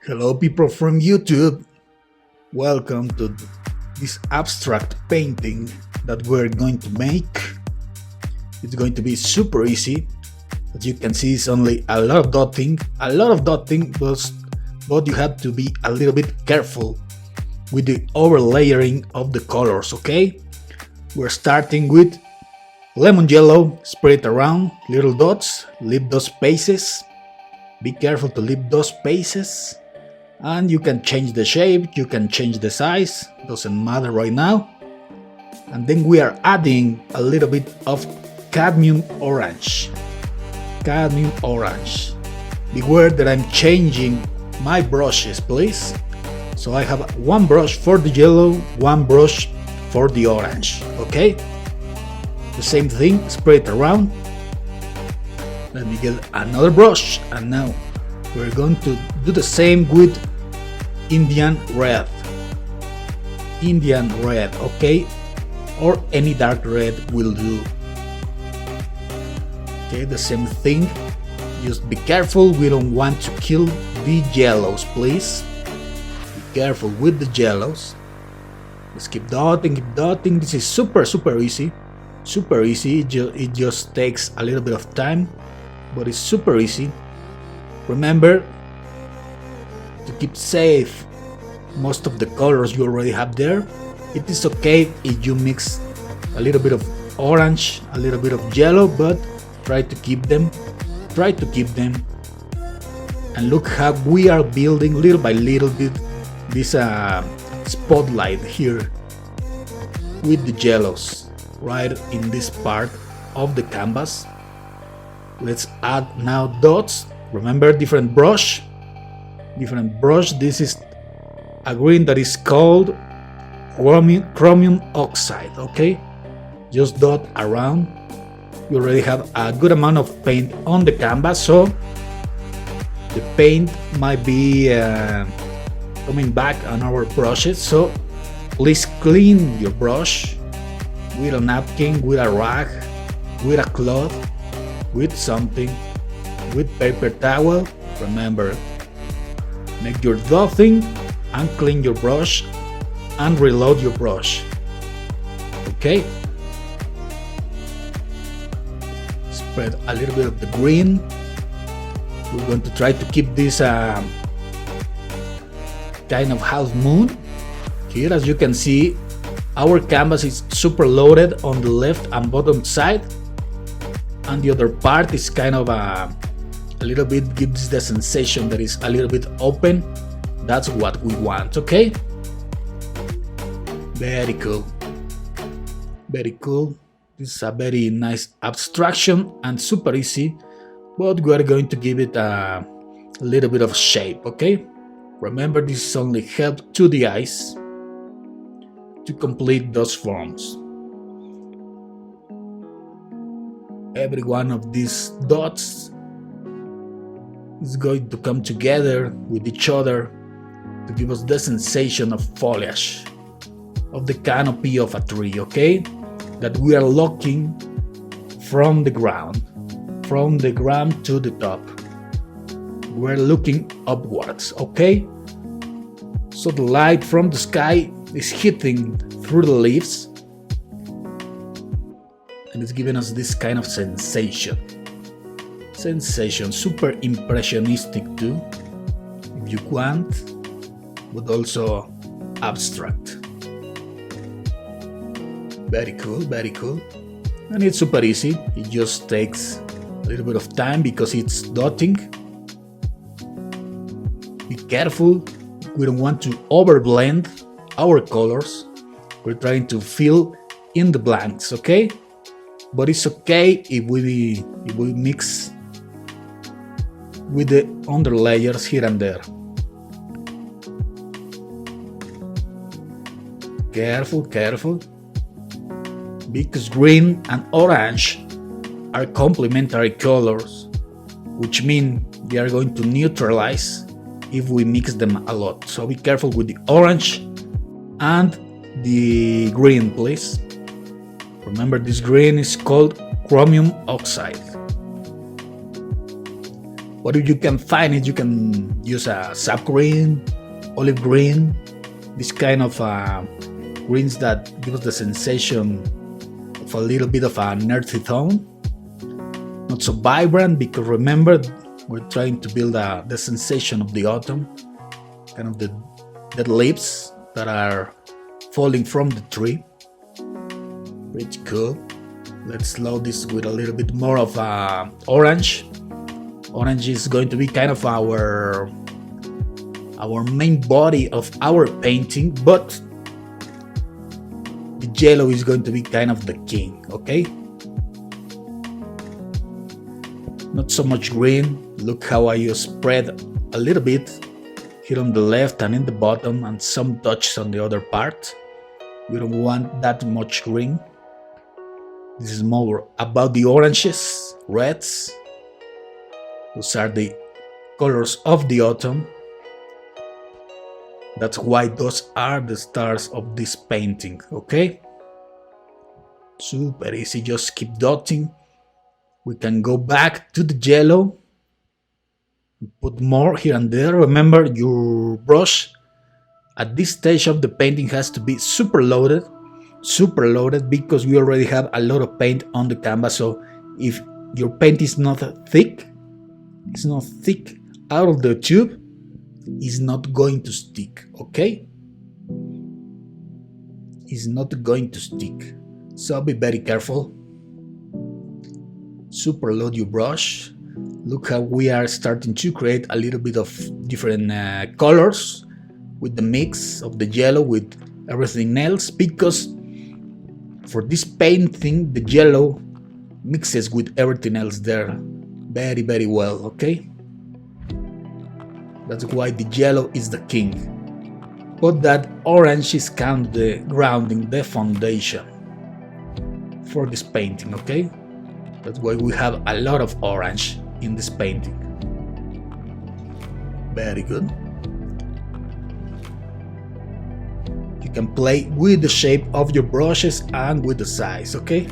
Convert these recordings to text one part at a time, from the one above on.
Hello people from YouTube, welcome to this abstract painting that we're going to make. It's going to be super easy. As you can see, it's only a lot of dotting, but you have to be a little bit careful with the overlayering of the colors, okay? We're starting with lemon yellow, spread it around, little dots, leave those spaces. Be careful to leave those spaces. And you can change the shape, you can change the size, doesn't matter right now. And then we are adding a little bit of cadmium orange. Cadmium orange. Beware that I'm changing my brushes, please. So I have one brush for the yellow, one brush for the orange, okay? The same thing, spread it around. Let me get another brush, and now we're going to do the same with Indian red, okay, or any dark red will do. Okay, the same thing, just be careful, we don't want to kill the yellows, please. Be careful with the yellows. Let's keep dotting, this is super easy, it just takes a little bit of time, but it's super easy. Remember to keep safe most of the colors you already have there. It is okay if you mix a little bit of orange, a little bit of yellow, but try to keep them. And look how we are building little by little bit this spotlight here with the yellows right in this part of the canvas. Let's add now dots. Remember, different brush. This is a green that is called chromium oxide, okay? Just dot around. You already have a good amount of paint on the canvas, so the paint might be coming back on our brushes, so please clean your brush with a napkin, with a rag, with a cloth, with something, with paper towel. Remember, make your dotting and clean your brush and reload your brush, okay? Spread a little bit of the green. We're going to try to keep this kind of half moon. Here, as you can see, our canvas is super loaded on the left and bottom side, and the other part is kind of a little bit, gives the sensation that is a little bit open. That's what we want, okay? Very cool. This is a very nice abstraction and super easy, but we are going to give it a little bit of shape, okay? Remember, this only helps to the eyes to complete those forms. Every one of these dots is going to come together with each other to give us the sensation of foliage, of the canopy of a tree, okay? That we are looking from the ground to the top. We're looking upwards, okay? So the light from the sky is hitting through the leaves, and it's giving us this kind of sensation, super impressionistic too, if you want, but also abstract. Very cool, and it's super easy. It just takes a little bit of time because it's dotting. Be careful, we don't want to overblend our colors. We're trying to fill in the blanks, okay? But it's okay if we mix with the underlayers here and there. Careful, because green and orange are complementary colors, which mean they are going to neutralize if we mix them a lot. So be careful with the orange and the green, please. Remember, this green is called chromium oxide. But if you can find it, you can use a sap green, olive green, this kind of greens that give us the sensation of a little bit of an earthy tone. Not so vibrant, because remember, we're trying to build the sensation of the autumn, kind of the dead leaves that are falling from the tree. Pretty cool. Let's load this with a little bit more of orange. Orange is going to be kind of our main body of our painting, but the yellow is going to be kind of the king, okay? Not so much green. Look how I spread a little bit here on the left and in the bottom, and some touches on the other part. We don't want that much green. This is more about the oranges, reds. Those are the colors of the autumn. That's why those are the stars of this painting, okay? Super easy, just keep dotting. We can go back to the yellow, put more here and there. Remember, your brush at this stage of the painting has to be super loaded, because we already have a lot of paint on the canvas. So if your paint is not thick, out of the tube, it's not going to stick, okay? It's not going to stick. So be very careful. Super load your brush. Look how we are starting to create a little bit of different colors with the mix of the yellow with everything else, because for this painting the yellow mixes with everything else there very, very well, okay? That's why the yellow is the king. But that orange is kind of the grounding, the foundation for this painting, okay? That's why we have a lot of orange in this painting. Very good. You can play with the shape of your brushes and with the size, okay?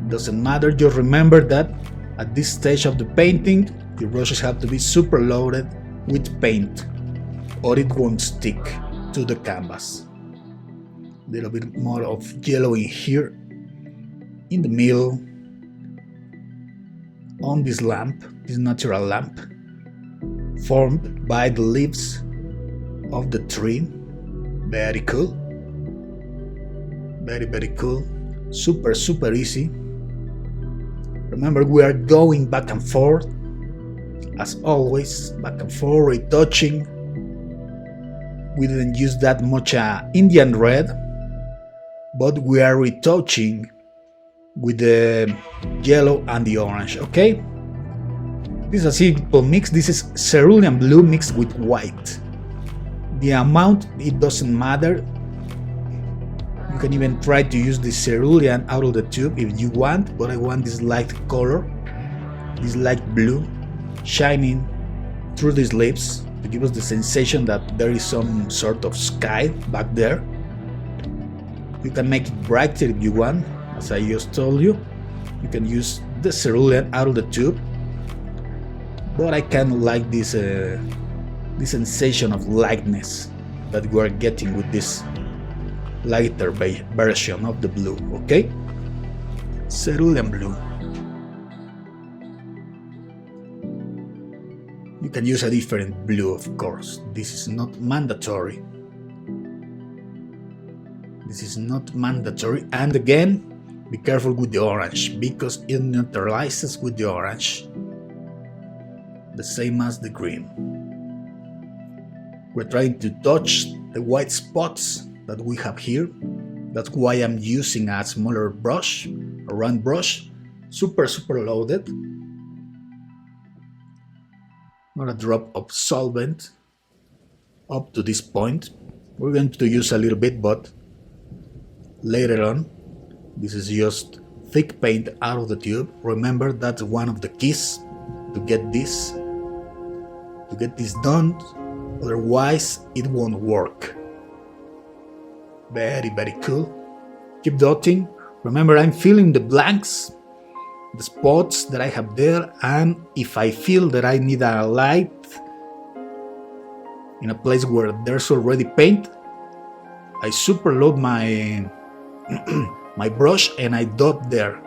Doesn't matter, just remember that at this stage of the painting, your brushes have to be super loaded with paint, or it won't stick to the canvas. A little bit more of yellow in here, in the middle, on this lamp, this natural lamp, formed by the leaves of the tree. Very cool. Very, very cool. Super, super easy. Remember, we are going back and forth, as always, back and forth, retouching. We didn't use that much Indian red, but we are retouching with the yellow and the orange, okay? This is a simple mix. This is cerulean blue mixed with white. The amount, it doesn't matter. You can even try to use the cerulean out of the tube if you want, but I want this light color, this light blue, shining through these leaves to give us the sensation that there is some sort of sky back there. You can make it brighter if you want. As I just told you, you can use the cerulean out of the tube, but I kind of like this sensation of lightness that we are getting with this lighter version of the blue, okay? Cerulean blue. You can use a different blue, of course. This is not mandatory. This is not mandatory. And again, be careful with the orange, because it neutralizes with the orange, the same as the green. We're trying to touch the white spots that we have here. That's why I'm using a smaller brush, a round brush, super loaded. Not a drop of solvent up to this point. We're going to use a little bit, but later on. This is just thick paint out of the tube. Remember, that's one of the keys to get this done. Otherwise, it won't work. Very, very cool. Keep dotting. Remember, I'm filling the blanks the spots that I have there, and if I feel that I need a light in a place where there's already paint, I superload my my brush and I dot there.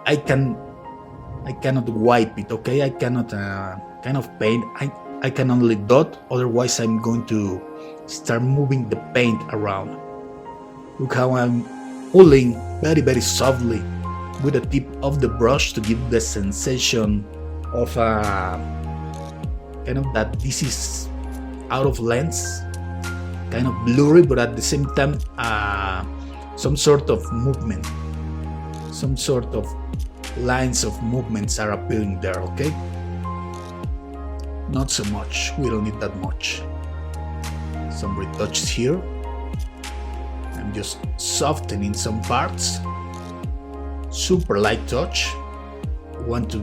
I cannot wipe it, okay? I cannot kind of paint. I can only dot, otherwise I'm going to start moving the paint around. Look how I'm pulling very softly with the tip of the brush to give the sensation of kind of that this is out of lens, kind of blurry, but at the same time some sort of movement, some sort of lines of movements are appearing there, okay? Not so much, we don't need that much. Some retouches here. I'm just softening some parts. Super light touch. I want to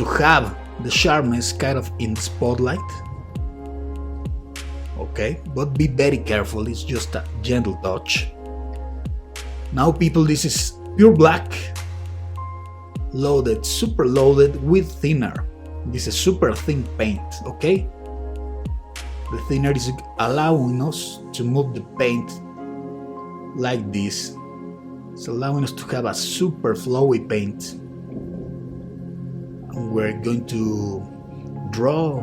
have the sharpness kind of in the spotlight. Okay, but be very careful, it's just a gentle touch. Now people, this is pure black, loaded, super loaded with thinner. This is super thin paint, okay? The thinner is allowing us to move the paint like this. It's allowing us to have a super flowy paint. And we're going to draw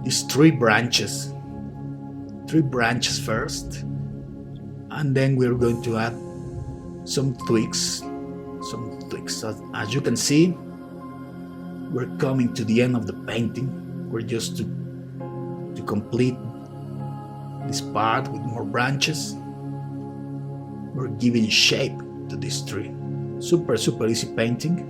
these three branches first, and then we're going to add some twigs. As you can see, we're coming to the end of the painting. We're just to complete this part with more branches. We're giving shape to this tree. Super easy painting.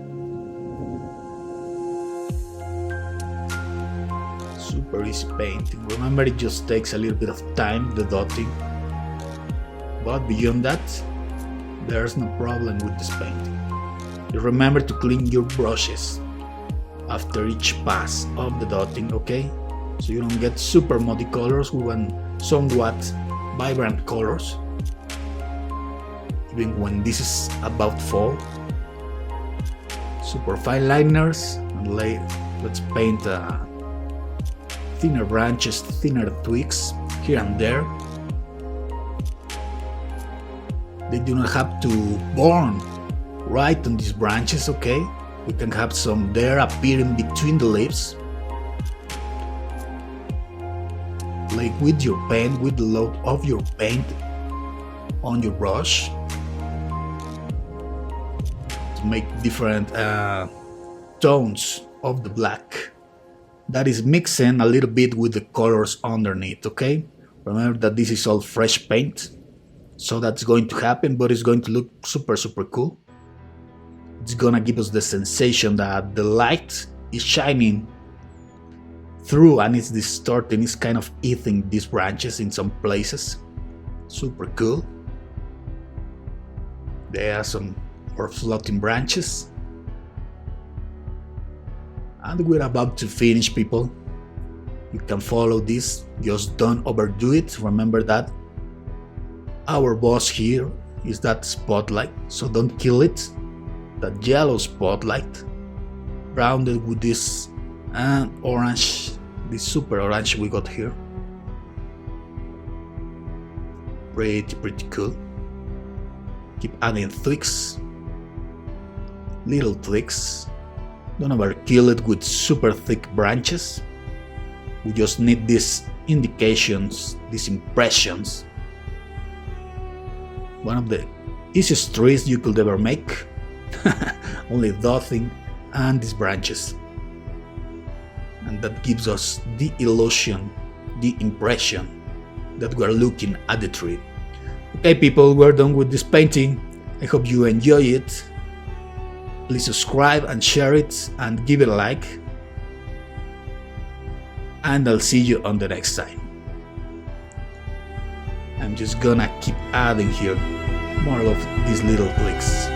Super easy painting. Remember, it just takes a little bit of time, the dotting. But beyond that, there's no problem with this painting. You remember to clean your brushes after each pass of the dotting, okay? So you don't get super muddy colors. We want somewhat vibrant colors. Even when this is about fall. Super fine liners, and let's paint thinner branches, thinner twigs here and there. They do not have to burn right on these branches, okay? We can have some there appearing between the leaves. Like with your paint, with the load of your paint on your brush to make different tones of the black. That is mixing a little bit with the colors underneath, okay? Remember that this is all fresh paint, so that's going to happen, but it's going to look super cool. It's gonna give us the sensation that the light is shining through and it's distorting, it's kind of eating these branches in some places. Super cool. There are some more floating branches. And we're about to finish, people. You can follow this, just don't overdo it. Remember that our boss here is that spotlight, so don't kill it. That yellow spotlight, rounded with this orange, this super orange we got here. Pretty cool. Keep adding twigs, little twigs. Don't overkill it with super thick branches. We just need these indications, these impressions. One of the easiest trees you could ever make. Only dotting and these branches. And that gives us the illusion, the impression that we're looking at the tree. Okay people, we're done with this painting. I hope you enjoy it. Please subscribe and share it and give it a like. And I'll see you on the next time. I'm just gonna keep adding here more of these little clicks.